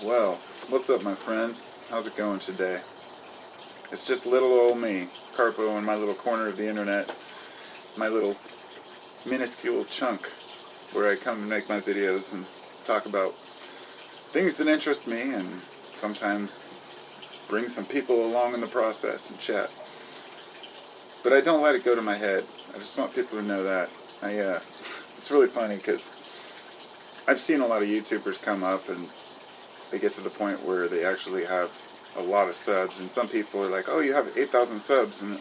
Well, what's up, my friends? How's it going today? It's just little old me, Carpo, in my little corner of the internet, my little minuscule chunk where I come and make my videos and talk about things that interest me and sometimes bring some people along in the process and chat. But I don't let it go to my head. I just want people to know that. It's really funny because I've seen a lot of YouTubers come up and they get to the point where they actually have a lot of subs, and some people are like, oh, you have 8,000 subs, and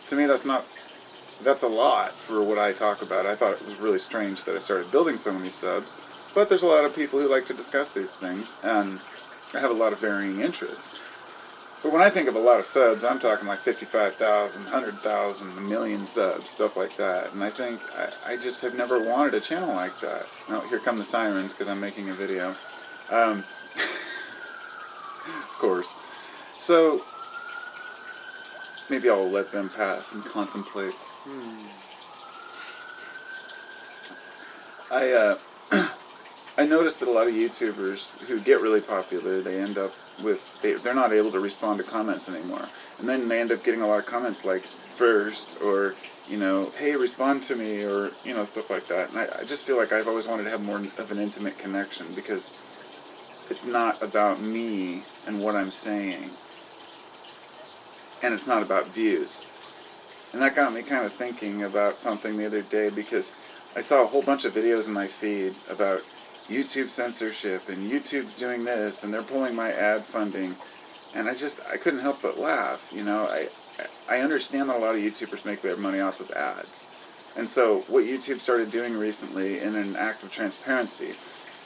to me that's a lot for what I talk about. I thought it was really strange that I started building so many subs, but there's a lot of people who like to discuss these things, and I have a lot of varying interests. But when I think of a lot of subs, I'm talking like 55,000, 100,000, a million subs, stuff like that. And I think I just have never wanted a channel like that. Oh, here come the sirens because I'm making a video. Of course. So, maybe I'll let them pass and contemplate. I noticed that a lot of YouTubers who get really popular, they end up with, they're not able to respond to comments anymore. And then they end up getting a lot of comments like, first, or, hey, respond to me, or, stuff like that. And I just feel like I've always wanted to have more of an intimate connection, because it's not about me and what I'm saying. And it's not about views. And that got me kind of thinking about something the other day, because I saw a whole bunch of videos in my feed about YouTube censorship, and YouTube's doing this, and they're pulling my ad funding, and I couldn't help but laugh. I understand that a lot of YouTubers make their money off of ads. And so what YouTube started doing recently, in an act of transparency,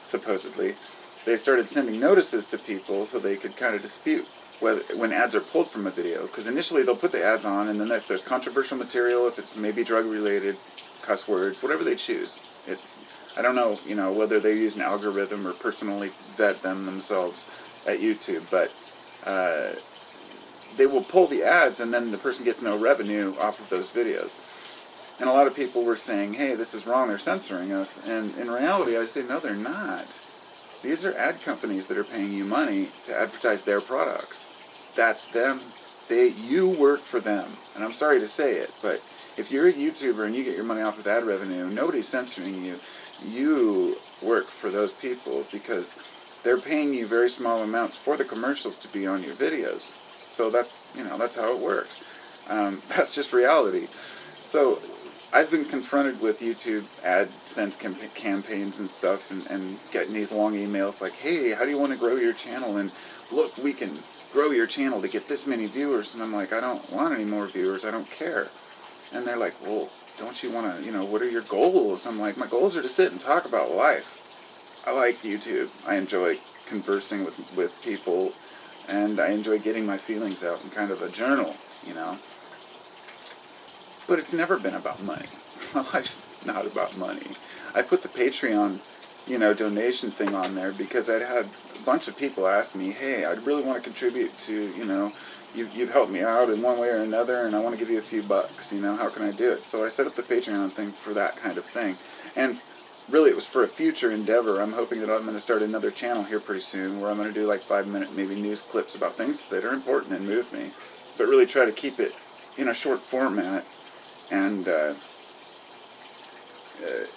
supposedly, they started sending notices to people so they could kind of dispute when ads are pulled from a video. Because initially they'll put the ads on, and then if there's controversial material, if it's maybe drug-related, cuss words, whatever they choose. I don't know, whether they use an algorithm or personally vet them themselves at YouTube, but they will pull the ads, and then the person gets no revenue off of those videos. And a lot of people were saying, hey, this is wrong, they're censoring us. And in reality, I say, no, they're not. These are ad companies that are paying you money to advertise their products. That's them. You work for them. And I'm sorry to say it, but if you're a YouTuber and you get your money off of ad revenue, nobody's censoring you. You work for those people because they're paying you very small amounts for the commercials to be on your videos. So that's how it works. That's just reality. So I've been confronted with YouTube AdSense campaigns and stuff, and getting these long emails like, hey, how do you want to grow your channel? And look, we can grow your channel to get this many viewers. And I'm like, I don't want any more viewers. I don't care. And they're like, well, don't you want to, what are your goals? I'm like, my goals are to sit and talk about life. I like YouTube. I enjoy conversing with people, and I enjoy getting my feelings out in kind of a journal, But it's never been about money. My life's not about money. I put the Patreon, donation thing on there because I'd had a bunch of people ask me, hey, I'd really want to contribute to, you've helped me out in one way or another, and I want to give you a few bucks, how can I do it? So I set up the Patreon thing for that kind of thing. And really it was for a future endeavor. I'm hoping that I'm going to start another channel here pretty soon where I'm going to do like 5-minute maybe news clips about things that are important and move me, but really try to keep it in a short format, and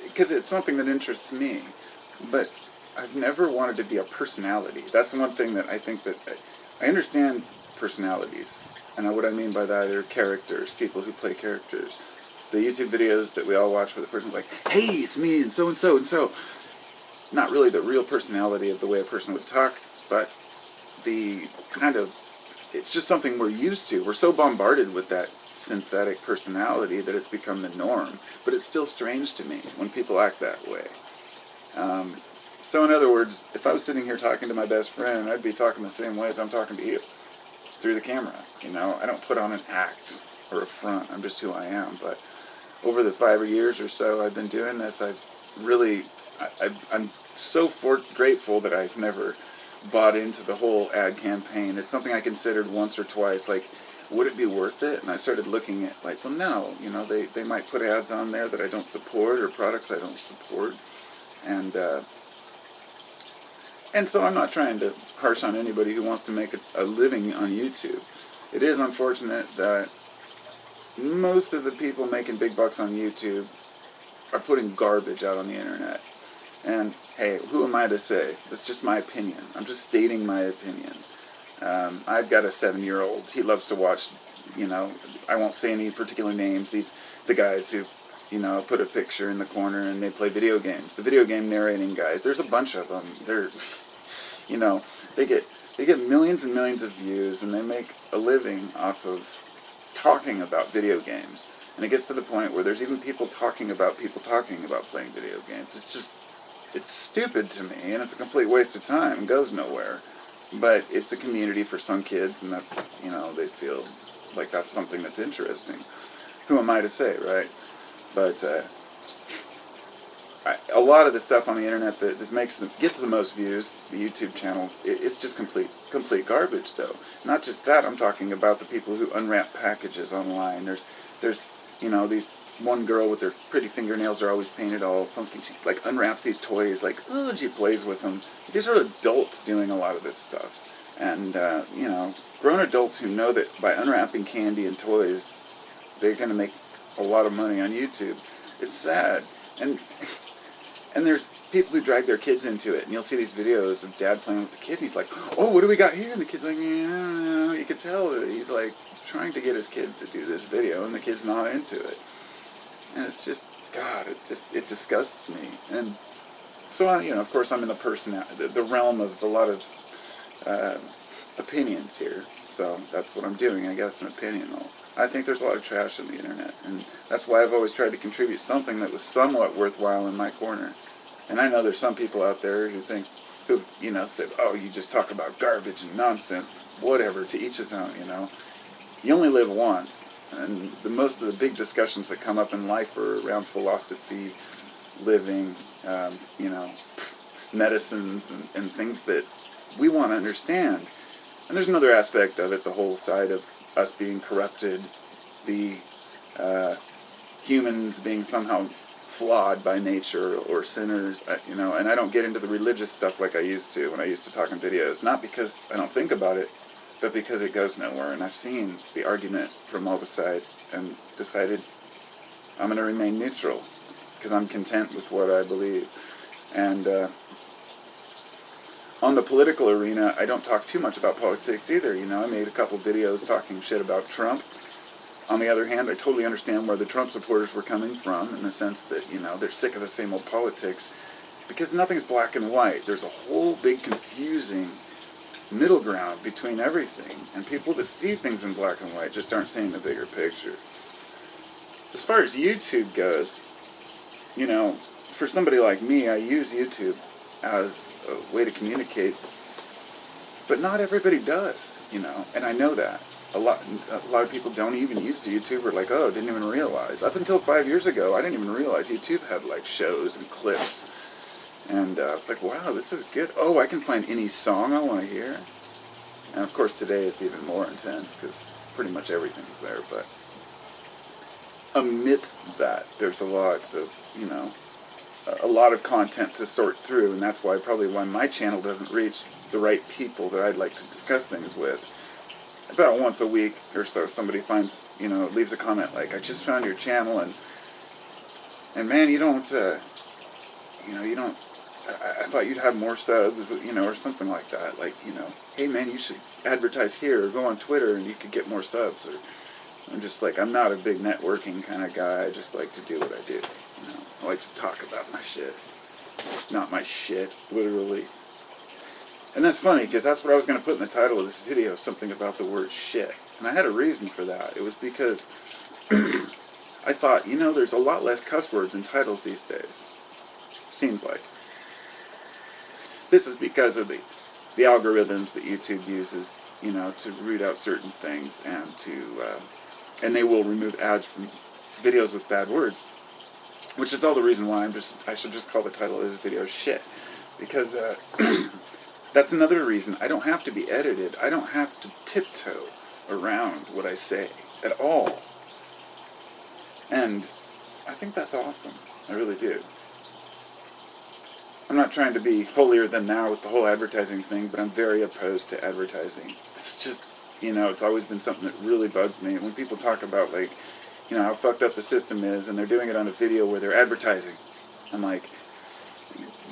because it's something that interests me. But I've never wanted to be a personality. That's the one thing that I think that I understand personalities, and what I mean by that are characters, people who play characters. The YouTube videos that we all watch where the person's like, hey, it's me and so and so and so. Not really the real personality of the way a person would talk, but the kind of, it's just something we're used to. We're so bombarded with that synthetic personality that it's become the norm. But it's still strange to me when people act that way. So in other words, if I was sitting here talking to my best friend, I'd be talking the same way as I'm talking to you, through the camera. I don't put on an act or a front. I'm just who I am. But over the 5 years or so I've been doing this, I'm so grateful that I've never bought into the whole ad campaign. It's something I considered once or twice, like, would it be worth it? And I started looking at, like, well, no. They might put ads on there that I don't support, or products I don't support. And And so I'm not trying to harsh on anybody who wants to make a living on YouTube. It is unfortunate that most of the people making big bucks on YouTube are putting garbage out on the internet. And hey, who am I to say? That's just my opinion. I'm just stating my opinion. I've got a 7-year-old. He loves to watch, I won't say any particular names. The guys who, put a picture in the corner and they play video games. The video game narrating guys. There's a bunch of them. They're, they get millions and millions of views, and they make a living off of talking about video games. And it gets to the point where there's even people talking about playing video games. It's stupid to me, and it's a complete waste of time and goes nowhere. But it's a community for some kids, and that's, they feel like that's something that's interesting. Who am I to say, right? But a lot of the stuff on the internet that just gets the most views, the YouTube channels, it's just complete garbage, though. Not just that, I'm talking about the people who unwrap packages online. There's these one girl with her pretty fingernails are always painted all funky. She unwraps these toys, she plays with them. These are adults doing a lot of this stuff. And, grown adults who know that by unwrapping candy and toys, they're going to make a lot of money on YouTube. It's sad. And there's people who drag their kids into it, and you'll see these videos of dad playing with the kid, and he's like, oh, what do we got here? And the kid's like, yeah, you can tell that he's trying to get his kid to do this video, and the kid's not into it. And it's just, God, it disgusts me. And so, of course, I'm in the realm of a lot of opinions here. So that's what I'm doing, I guess, an opinion. I think there's a lot of trash on the internet, and that's why I've always tried to contribute something that was somewhat worthwhile in my corner. And I know there's some people out there who said, oh, you just talk about garbage and nonsense, whatever, to each his own, You only live once, and most of the big discussions that come up in life are around philosophy, living, medicines, and things that we want to understand. And there's another aspect of it, the whole side of us being corrupted, the humans being somehow flawed by nature or sinners, and I don't get into the religious stuff like I used to when I used to talk in videos, not because I don't think about it, but because it goes nowhere. And I've seen the argument from all the sides and decided I'm going to remain neutral because I'm content with what I believe. And on the political arena, I don't talk too much about politics either. I made a couple videos talking shit about Trump. On the other hand, I totally understand where the Trump supporters were coming from, in the sense that, they're sick of the same old politics, because nothing's black and white. There's a whole big confusing middle ground between everything, and people that see things in black and white just aren't seeing the bigger picture. As far as YouTube goes, for somebody like me, I use YouTube as a way to communicate, but not everybody does, and I know that. A lot of people don't even use YouTube, or didn't even realize. Up until 5 years ago, I didn't even realize YouTube had shows and clips, and it's wow, this is good. Oh, I can find any song I want to hear. And of course today it's even more intense because pretty much everything's there, but amidst that, there's a lot of content to sort through, and that's probably why my channel doesn't reach the right people that I'd like to discuss things with. About once a week or so, somebody finds, leaves a comment I just found your channel, and man, you don't, I thought you'd have more subs, or something like that. Hey man, you should advertise here, or go on Twitter and you could get more subs. Or I'm just I'm not a big networking kind of guy. I just like to do what I do. I like to talk about my shit. Not my shit, literally. And that's funny, because that's what I was going to put in the title of this video, something about the word shit. And I had a reason for that. It was because I thought, there's a lot less cuss words in titles these days. Seems like. This is because of the algorithms that YouTube uses, to root out certain things, and they will remove ads from videos with bad words, which is all the reason why I should just call the title of this video shit, because that's another reason I don't have to be edited. I don't have to tiptoe around what I say at all, and I think that's awesome. I really do. I'm not trying to be holier than thou with the whole advertising thing, but I'm very opposed to advertising. It's just, it's always been something that really bugs me. When people talk about, like, how fucked up the system is, and they're doing it on a video where they're advertising, I'm like,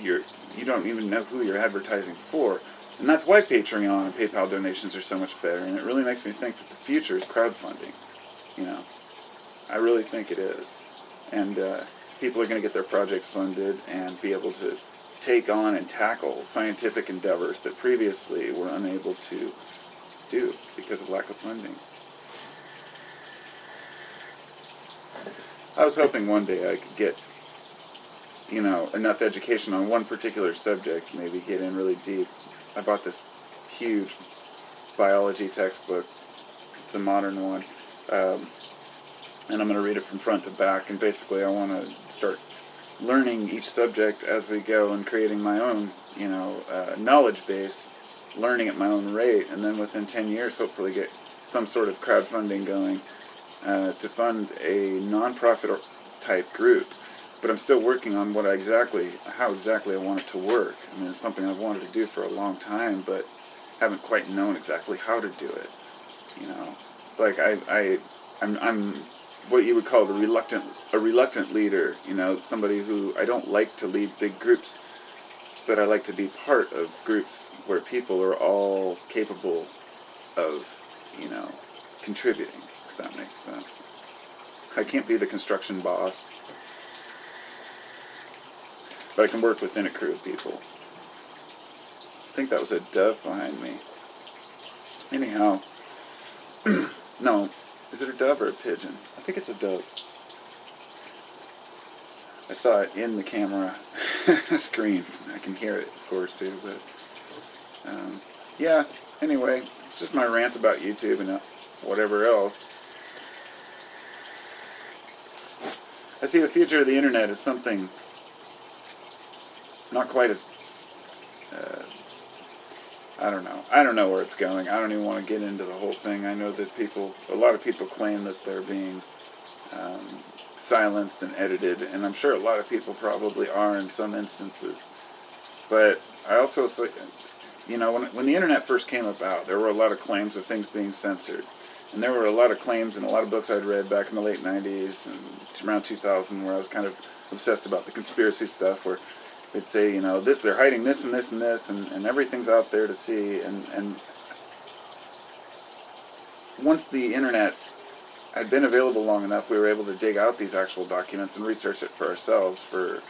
you don't even know who you're advertising for. And that's why Patreon and PayPal donations are so much better, and it really makes me think that the future is crowdfunding. I really think it is. And people are going to get their projects funded and be able to take on and tackle scientific endeavors that previously were unable to do because of lack of funding. I was hoping one day I could get, enough education on one particular subject, maybe get in really deep. I bought this huge biology textbook. It's a modern one. And I'm going to read it from front to back, and basically I want to start learning each subject as we go and creating my own, knowledge base, learning at my own rate, and then within 10 years hopefully get some sort of crowdfunding going to fund a non-profit type group. But I'm still working on how exactly I want it to work. I mean, it's something I've wanted to do for a long time, but haven't quite known exactly how to do it. It's like I'm what you would call a reluctant leader. Somebody who I don't like to lead big groups, but I like to be part of groups where people are all capable of, contributing. If that makes sense. I can't be the construction boss, but I can work within a crew of people. I think that was a dove behind me. Anyhow, no, is it a dove or a pigeon? I think it's a dove. I saw it in the camera screen. I can hear it, of course, too. But yeah. Anyway, it's just my rant about YouTube and whatever else. I see the future of the internet as something not quite as, I don't know. I don't know where it's going. I don't even want to get into the whole thing. I know that a lot of people claim that they're being silenced and edited, and I'm sure a lot of people probably are in some instances. But I also say, when the internet first came about, there were a lot of claims of things being censored. And there were a lot of claims in a lot of books I'd read back in the late 90s and around 2000 where I was kind of obsessed about the conspiracy stuff, where they'd say, they're hiding this and this and this, and everything's out there to see. And once the internet had been available long enough, we were able to dig out these actual documents and research it for ourselves for,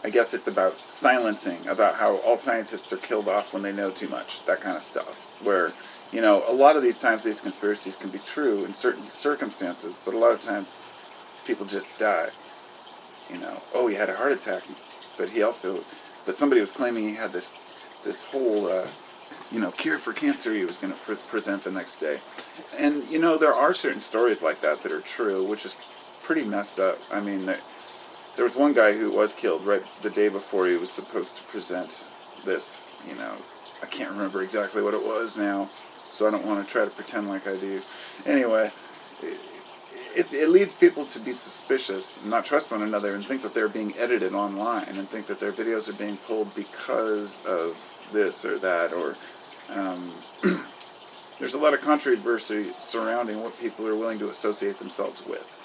I guess it's about silencing, about how all scientists are killed off when they know too much, that kind of stuff. Where, a lot of these times these conspiracies can be true in certain circumstances, but a lot of times people just die. Oh, he had a heart attack, but somebody was claiming he had this whole, cure for cancer he was going to present the next day. And, there are certain stories like that are true, which is pretty messed up. I mean, there was one guy who was killed right the day before he was supposed to present this, I can't remember exactly what it was now, so I don't want to try to pretend like I do. Anyway, it leads people to be suspicious, not trust one another, and think that they're being edited online, and think that their videos are being pulled because of this or that, or there's a lot of controversy surrounding what people are willing to associate themselves with.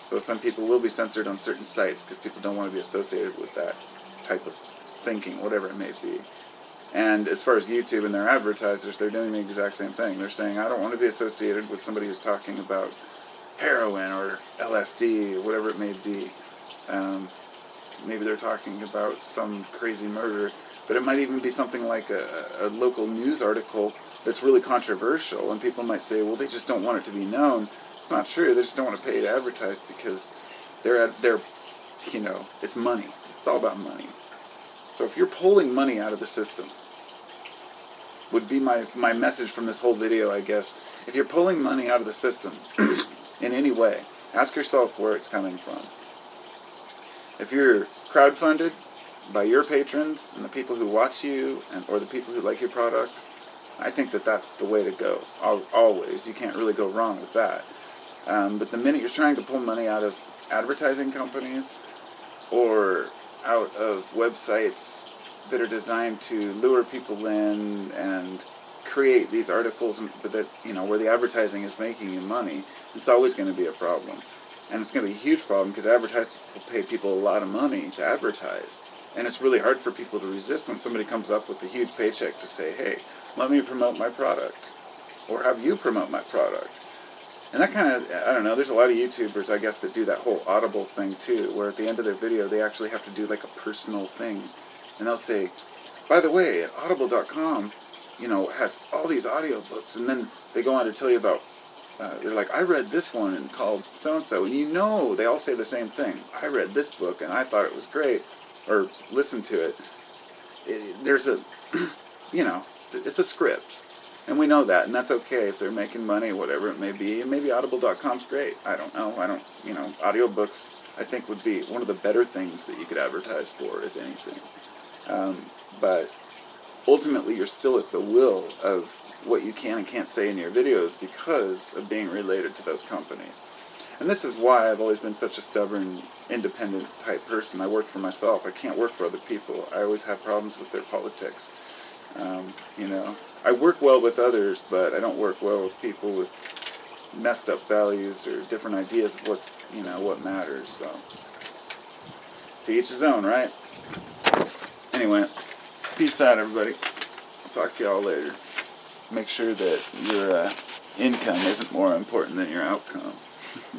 So some people will be censored on certain sites because people don't want to be associated with that type of thinking, whatever it may be. And as far as YouTube and their advertisers, they're doing the exact same thing. They're saying, I don't want to be associated with somebody who's talking about heroin or LSD or whatever it may be. Maybe they're talking about some crazy murder, but it might even be something like a local news article that's really controversial, and people might say, well, they just don't want it to be known. It's not true. They just don't want to pay to advertise because they're it's money. It's all about money. So if you're pulling money out of the system, would be my message from this whole video, I guess. If you're pulling money out of the system in any way, ask yourself where it's coming from. If you're crowdfunded by your patrons and the people who watch you or the people who like your product, I think that that's the way to go. Always. You can't really go wrong with that. But the minute you're trying to pull money out of advertising companies or out of websites that are designed to lure people in and create these articles that, where the advertising is making you money, it's always going to be a problem. And it's going to be a huge problem because advertisers will pay people a lot of money to advertise. And it's really hard for people to resist when somebody comes up with a huge paycheck to say, hey, let me promote my product, or have you promote my product. And that kind of, I don't know, there's a lot of YouTubers, I guess, that do that whole Audible thing too, where at the end of their video they actually have to do like a personal thing. And they'll say, by the way, Audible.com, has all these audiobooks, and then they go on to tell you about, they're like, I read this one called so-and-so, and they all say the same thing. I read this book, and I thought it was great, or listened to it. There's a, it's a script. And we know that, and that's okay if they're making money, whatever it may be. And maybe Audible.com's great. I don't know. Audiobooks, I think, would be one of the better things that you could advertise for, if anything. But ultimately, you're still at the will of what you can and can't say in your videos because of being related to those companies. And this is why I've always been such a stubborn, independent type person. I work for myself. I can't work for other people. I always have problems with their politics. I work well with others, but I don't work well with people with messed up values or different ideas of what matters. So, to each his own, right? Anyway, peace out, everybody. I'll talk to y'all later. Make sure that your income isn't more important than your outcome.